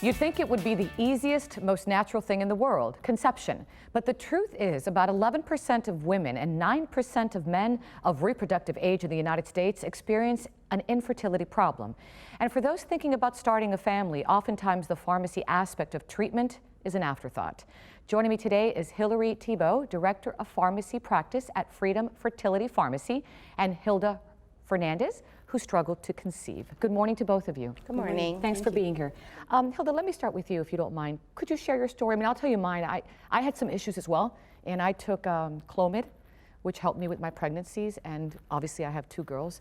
You'd think it would be the easiest, most natural thing in the world, conception. But the truth is, about 11% of women and 9% of men of reproductive age in the United States experience an infertility problem. And for those thinking about starting a family, oftentimes the pharmacy aspect of treatment is an afterthought. Joining me today is Hillary Thibault, Director of Pharmacy Practice at Freedom Fertility Pharmacy, and Hilda Fernandez, who struggled to conceive. Good morning to both of you. Good morning. Thanks for being here. Hilda, let me start with you, if you don't mind. Could you share your story? I mean, I'll tell you mine. I had some issues as well, and I took Clomid, which helped me with my pregnancies, and obviously I have two girls.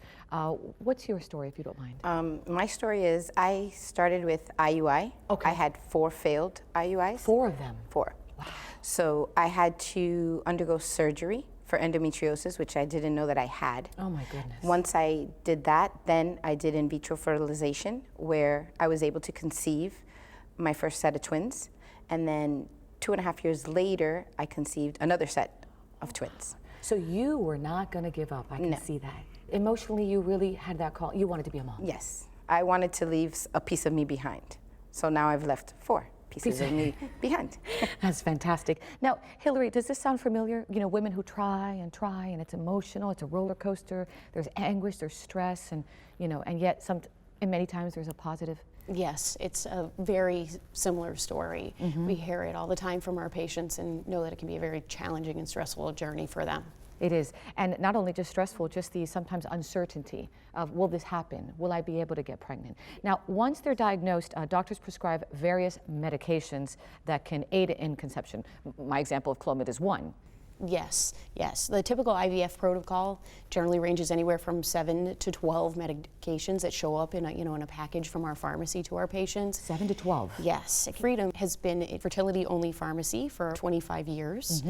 What's your story, if you don't mind? My story is I started with IUI. Okay. I had 4 failed IUIs. 4 of them? 4. Wow. So I had to undergo surgery for endometriosis, which I didn't know that I had. Oh my goodness. Once I did that, then I did in vitro fertilization, where I was able to conceive my first set of twins. And then 2.5 years later, I conceived another set of twins. So you were not going to give up. I can see that. Emotionally, you really had that call. You wanted to be a mom. Yes. I wanted to leave a piece of me behind. So now I've left 4 pieces of me behind. That's fantastic. Now, Hillary, does this sound familiar? You know, women who try, and it's emotional, it's a roller coaster, there's anguish, there's stress, and, you know, and yet and many times there's a positive. Yes, it's a very similar story. We hear it all the time from our patients and know that it can be a very challenging and stressful journey for them. It is, and not only just stressful, just the sometimes uncertainty of, will this happen? Will I be able to get pregnant? Now, once they're diagnosed, doctors prescribe various medications that can aid in conception. My example of Clomid is one. Yes, yes. The typical IVF protocol generally ranges anywhere from 7 to 12 medications that show up in a package from our pharmacy to our patients. 7 to 12? Yes. Freedom has been a fertility-only pharmacy for 25 years.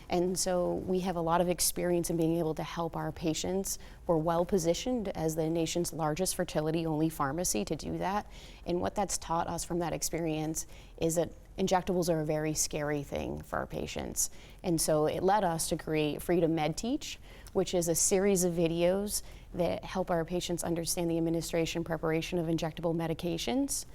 And so we have a lot of experience in being able to help our patients. We're well positioned as the nation's largest fertility-only pharmacy to do that. And what that's taught us from that experience is that injectables are a very scary thing for our patients. And so it led us to create Freedom MedTeach, which is a series of videos that help our patients understand the administration preparation of injectable medications.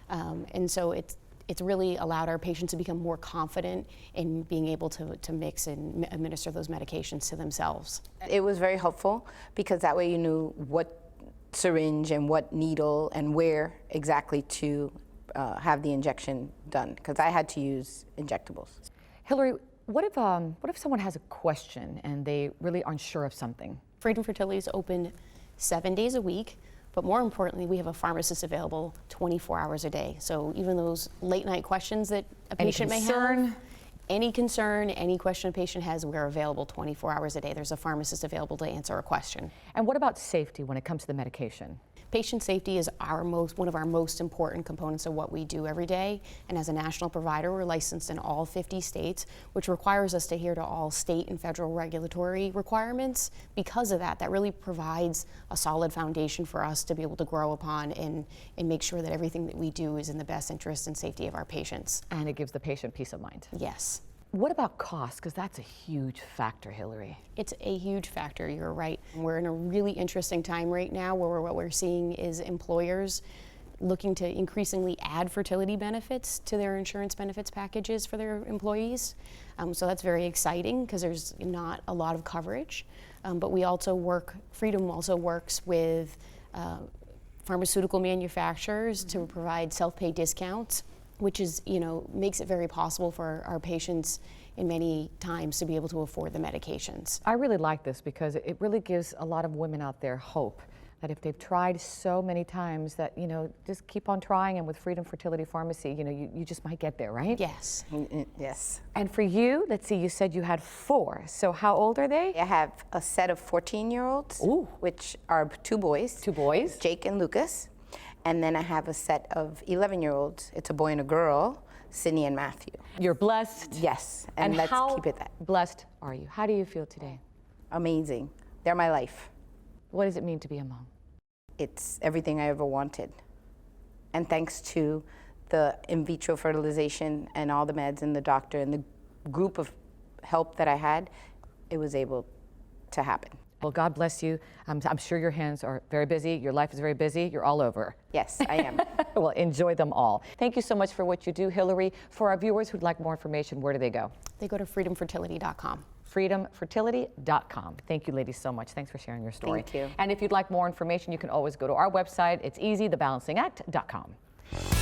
And so it's really allowed our patients to become more confident in being able to mix and administer those medications to themselves. It was very helpful because that way you knew what syringe and what needle and where exactly to have the injection done, because I had to use injectables. Hillary, what if someone has a question and they really aren't sure of something? Freedom Fertility is open 7 days a week. But more importantly, we have a pharmacist available 24 hours a day. So even those late night questions that a patient may have, any concern, any question a patient has, we're available 24 hours a day. There's a pharmacist available to answer a question. And what about safety when it comes to the medication? Patient safety is one of our most important components of what we do every day. And as a national provider, we're licensed in all 50 states, which requires us to adhere to all state and federal regulatory requirements. Because of that, that really provides a solid foundation for us to be able to grow upon and make sure that everything that we do is in the best interest and safety of our patients. And it gives the patient peace of mind. Yes. What about cost? Because that's a huge factor, Hillary. It's a huge factor, you're right. We're in a really interesting time right now where what we're seeing is employers looking to increasingly add fertility benefits to their insurance benefits packages for their employees. So that's very exciting because there's not a lot of coverage. But Freedom also works with pharmaceutical manufacturers to provide self-pay discounts, which is, makes it very possible for our patients in many times to be able to afford the medications. I really like this because it really gives a lot of women out there hope that if they've tried so many times that, just keep on trying, and with Freedom Fertility Pharmacy, you just might get there, right? Yes. Yes. And for you, let's see, you said you had 4. So how old are they? I have a set of 14-year-olds, which are 2 boys. 2 boys? Jake and Lucas. And then I have a set of 11-year-olds. It's a boy and a girl, Sydney and Matthew. You're blessed. Yes, and let's keep it that. Blessed are you? How do you feel today? Amazing. They're my life. What does it mean to be a mom? It's everything I ever wanted. And thanks to the in vitro fertilization and all the meds and the doctor and the group of help that I had, it was able to happen. Well, God bless you. I'm sure your hands are very busy. Your life is very busy. You're all over. Yes, I am. Well, enjoy them all. Thank you so much for what you do, Hillary. For our viewers who'd like more information, where do they go? They go to freedomfertility.com. freedomfertility.com. Thank you, ladies, so much. Thanks for sharing your story. Thank you. And if you'd like more information, you can always go to our website. It's easy, thebalancingact.com.